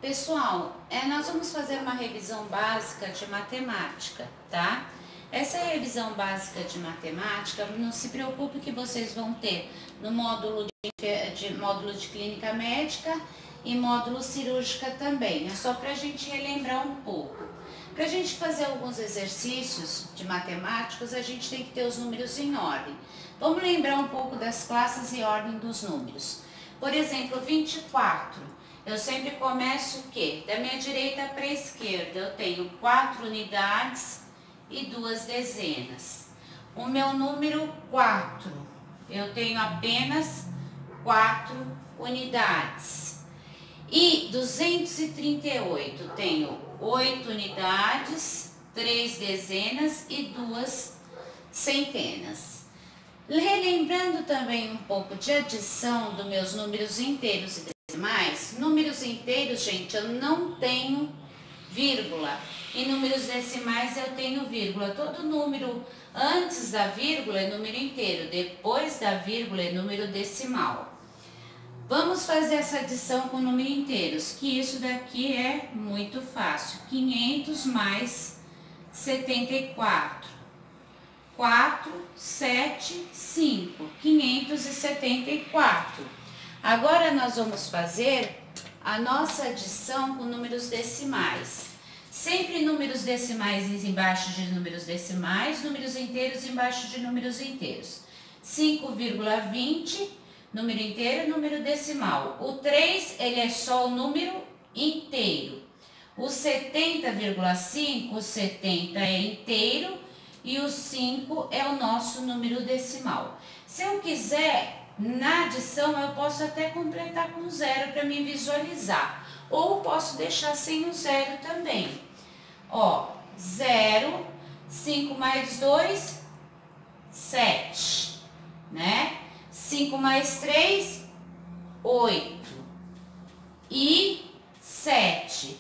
Pessoal, nós vamos fazer uma revisão básica de matemática, tá? Essa revisão básica de matemática, não se preocupe que vocês vão ter no módulo de clínica médica e módulo cirúrgica também. É só para a gente relembrar um pouco. Para a gente fazer alguns exercícios de matemáticos, a gente tem que ter os números em ordem. Vamos lembrar um pouco das classes e ordem dos números. Por exemplo, 24. Eu sempre começo o quê? Da minha direita para a esquerda, eu tenho 4 unidades e 2 dezenas. O meu número 4, eu tenho apenas 4 unidades. E 238, tenho 8 unidades, 3 dezenas e 2 centenas. Relembrando também um pouco de adição dos meus números inteiros e decimais, números inteiros, gente, eu não tenho vírgula. Em números decimais eu tenho vírgula. Todo número antes da vírgula é número inteiro, depois da vírgula é número decimal. Vamos fazer essa adição com número inteiros, que isso daqui é muito fácil. 500 mais 74. 4, 7, 5. 574. Agora nós vamos fazer a nossa adição com números decimais. Sempre números decimais embaixo de números decimais, números inteiros embaixo de números inteiros. 5,20, número inteiro, número decimal. O 3, ele é só o número inteiro. O 70,5, o 70 é inteiro e o 5 é o nosso número decimal. Se eu quiser, na adição, eu posso até completar com 0 para me visualizar. Ou posso deixar sem o 0 também. Ó, 0, 5 mais 2, 7, né? 5 mais 3, 8. E 7.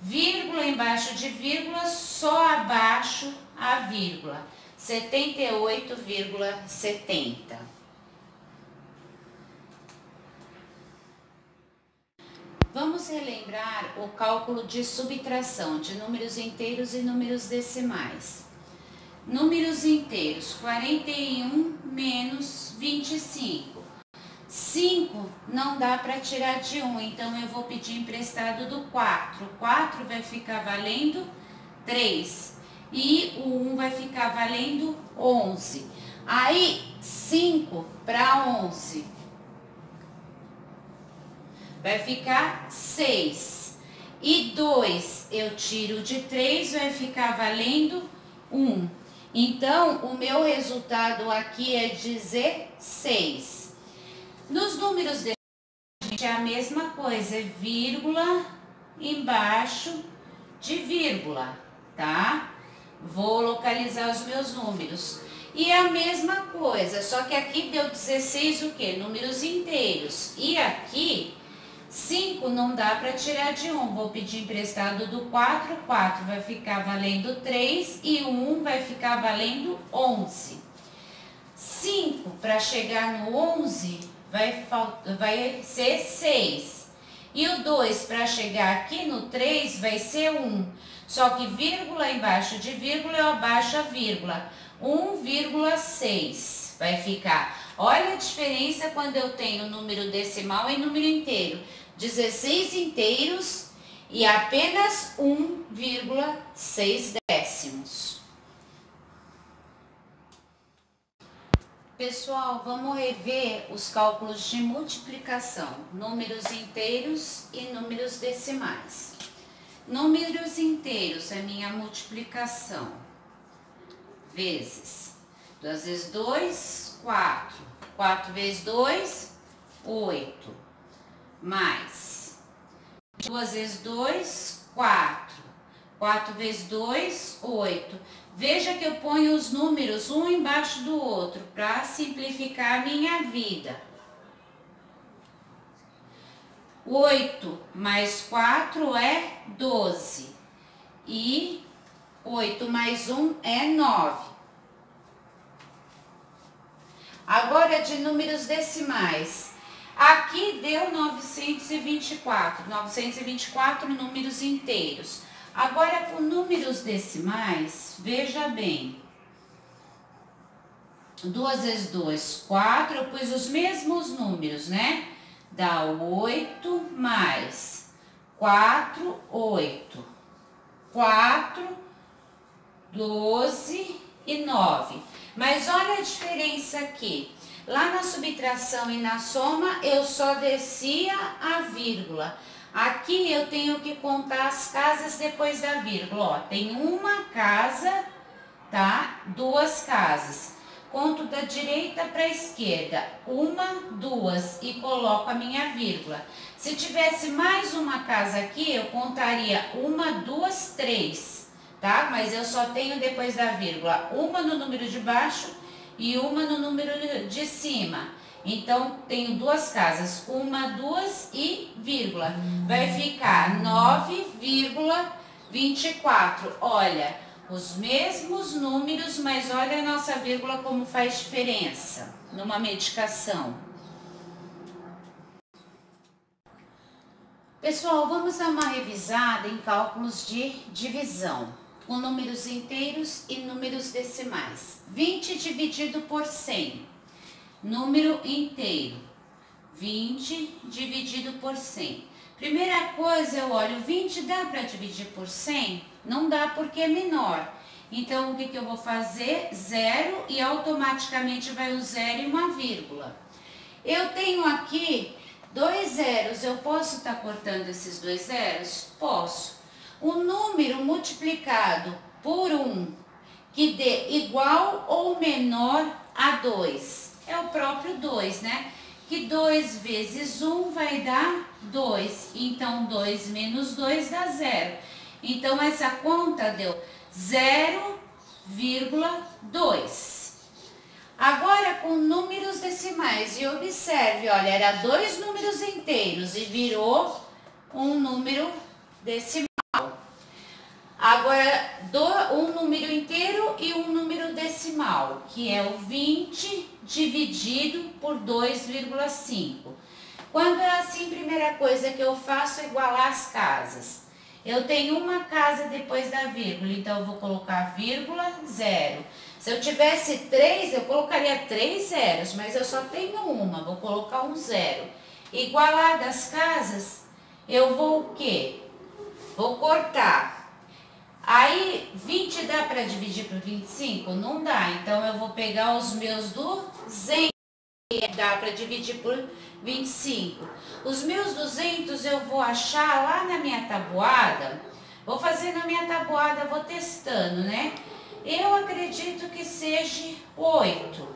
Vírgula embaixo de vírgula, só abaixo a vírgula. 78,70. Vamos relembrar o cálculo de subtração de números inteiros e números decimais. Números inteiros, 41 menos 25. 5 não dá para tirar de 1, então eu vou pedir emprestado do 4. O 4 vai ficar valendo 3 e o 1 vai ficar valendo 11. Aí, 5 para 11 vai ficar 6. E 2 eu tiro de 3, vai ficar valendo 1. Então, o meu resultado aqui é 16. Nos números de é a mesma coisa, é vírgula embaixo de vírgula, tá? Vou localizar os meus números. E a mesma coisa, só que aqui deu 16 o quê? Números inteiros. E aqui 5 não dá para tirar de 1, vou pedir emprestado do 4, 4 vai ficar valendo 3 e o 1 vai ficar valendo 11. 5 para chegar no 11 vai ser 6. E o 2 para chegar aqui no 3 vai ser 1. Só que vírgula embaixo de vírgula eu abaixo a vírgula. 1,6 vai ficar. Olha a diferença quando eu tenho número decimal e número inteiro. 16 inteiros e apenas 1,6 décimos. Pessoal, vamos rever os cálculos de multiplicação, números inteiros e números decimais. Números inteiros é minha multiplicação, vezes 2 vezes 2, 4, 4 vezes 2, 8, mais 2 vezes 2, 4, 4 vezes 2, 8. Veja que eu ponho os números um embaixo do outro para simplificar a minha vida. 8 mais 4 é 12 e 8 mais 1 é 9. Agora de números decimais. Aqui deu 924 números inteiros. Agora, com números decimais, veja bem. 2 vezes 2, 4, eu pus os mesmos números, né? Dá 8 mais 4, 8. 4, 12 e 9. Mas olha a diferença aqui. Lá na subtração e na soma, eu só descia a vírgula. Aqui eu tenho que contar as casas depois da vírgula. Ó, tem uma casa, tá? Duas casas. Conto da direita para a esquerda. Uma, duas e coloco a minha vírgula. Se tivesse mais uma casa aqui, eu contaria uma, duas, três, tá? Mas eu só tenho depois da vírgula uma no número de baixo e uma no número de cima. Então, tenho duas casas, uma, duas e vírgula. Vai ficar 9,24. Olha, os mesmos números, mas olha a nossa vírgula como faz diferença numa medicação. Pessoal, vamos dar uma revisada em cálculos de divisão, com números inteiros e números decimais. 20 dividido por 100, número inteiro. 20 dividido por 100. Primeira coisa, eu olho, 20 dá para dividir por 100? Não dá porque é menor. Então, o que eu vou fazer? 0 e automaticamente vai o 0 e uma vírgula. Eu tenho aqui 2 zeros, eu posso estar cortando esses 2 zeros? Posso. O número multiplicado por 1 que dê igual ou menor a 2 é o próprio 2, né? Que 2 vezes 1 vai dar 2. Então, 2 menos 2 dá 0. Então, essa conta deu 0,2. Agora, com números decimais, e observe, olha, era 2 números inteiros e virou um número decimal. Agora, um número inteiro e um número decimal, que é o 20 dividido por 2,5. Quando é assim, primeira coisa que eu faço é igualar as casas. Eu tenho uma casa depois da vírgula, então eu vou colocar vírgula, 0. Se eu tivesse 3, eu colocaria 3 zeros, mas eu só tenho uma, vou colocar um 0. Igualar das casas, eu vou o quê? Vou cortar. Aí, 20 dá para dividir por 25? Não dá, então eu vou pegar os meus 200, que dá para dividir por 25. Os meus 200 eu vou achar lá na minha tabuada, vou fazer na minha tabuada, vou testando, né? Eu acredito que seja 8,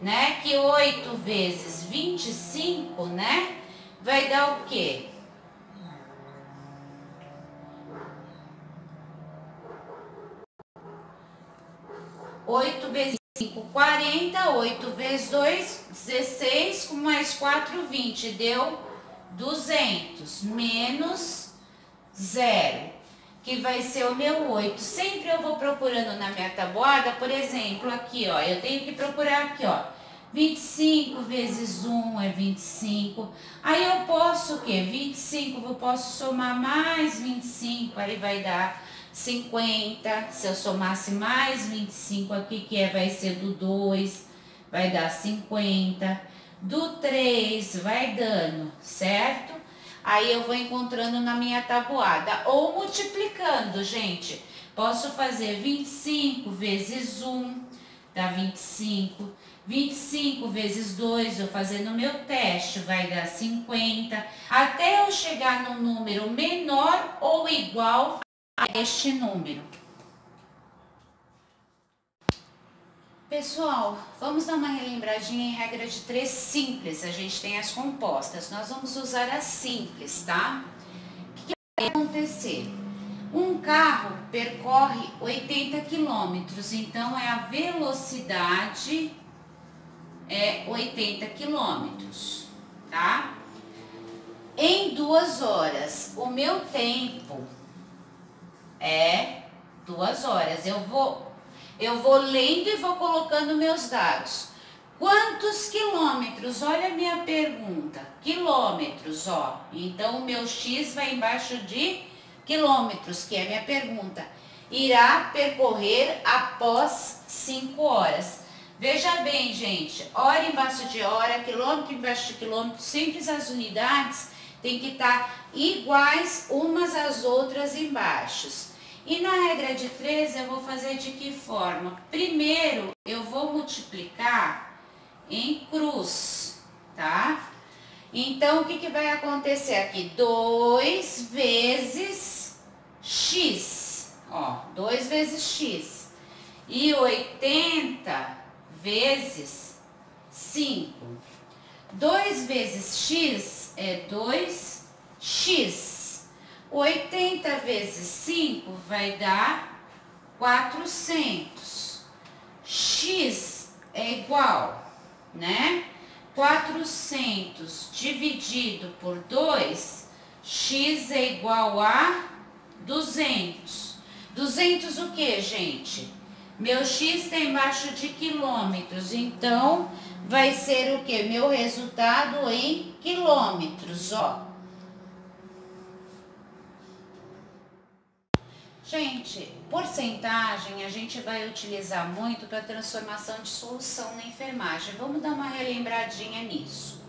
né? Que 8 vezes 25, né? Vai dar o quê? 8 vezes 5, 40. 8 vezes 2, 16. Com mais 4, 20. Deu 200. Menos 0. Que vai ser o meu 8. Sempre eu vou procurando na minha tabuada, por exemplo, aqui, ó. Eu tenho que procurar aqui, ó. 25 vezes 1 é 25. Aí eu posso o quê? 25, eu posso somar mais 25, aí vai dar 50. Se eu somasse mais 25 aqui, que vai ser do 2, vai dar 50. Do 3 vai dando, certo? Aí eu vou encontrando na minha tabuada. Ou multiplicando, gente. Posso fazer 25 vezes 1, dá 25. 25 vezes 2, eu fazendo o meu teste, vai dar 50. Até eu chegar no número menor ou igual a este número. Pessoal, vamos dar uma relembradinha em regra de 3 simples. A gente tem as compostas. Nós vamos usar as simples, tá? O que vai acontecer? Um carro percorre 80 quilômetros, então a velocidade é 80 quilômetros, tá? Em 2 horas, o meu tempo é 2 horas. Eu vou lendo e vou colocando meus dados. Quantos quilômetros? Olha a minha pergunta. Quilômetros, ó. Então, o meu X vai embaixo de quilômetros, que é a minha pergunta. Irá percorrer após 5 horas. Veja bem, gente. Hora embaixo de hora, quilômetro embaixo de quilômetro. Sempre as unidades têm que estar iguais umas às outras embaixo. E na regra de 3, eu vou fazer de que forma? Primeiro, eu vou multiplicar em cruz, tá? Então, o que vai acontecer aqui? 2 vezes x, ó, 2 vezes x. E 80 vezes 5. 2 vezes x é 2x. 80 vezes 5 vai dar 400. X é igual, né? 400 dividido por 2, x é igual a 200. 200 o que, gente? Meu x está embaixo de quilômetros, então vai ser o que? Meu resultado em quilômetros, ó. Gente, porcentagem a gente vai utilizar muito para transformação de solução na enfermagem. Vamos dar uma relembradinha nisso.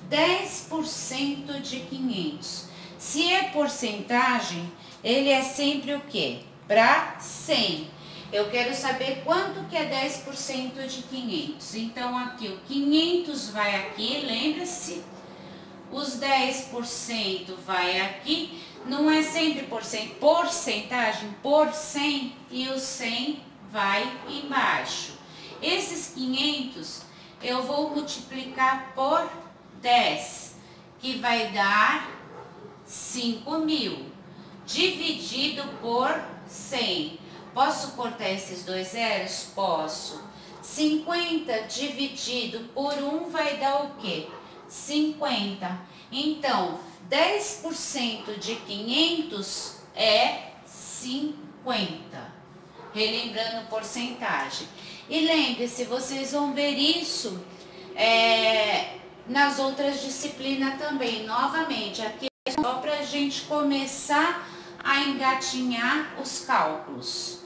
10% de 500. Se é porcentagem, ele é sempre o quê? Para 100. Eu quero saber quanto que é 10% de 500. Então, aqui o 500 vai aqui, lembra-se? Os 10% vai aqui. Não é sempre porcentagem, por 100, e o 100 vai embaixo. Esses 500 eu vou multiplicar por 10, que vai dar 5.000, dividido por 100. Posso cortar esses dois zeros? Posso. 50 dividido por 1 vai dar o quê? 50. Então, 10% de 500 é 50. Relembrando porcentagem. E lembre-se, vocês vão ver isso nas outras disciplinas também. Novamente, aqui é só para a gente começar a engatinhar os cálculos.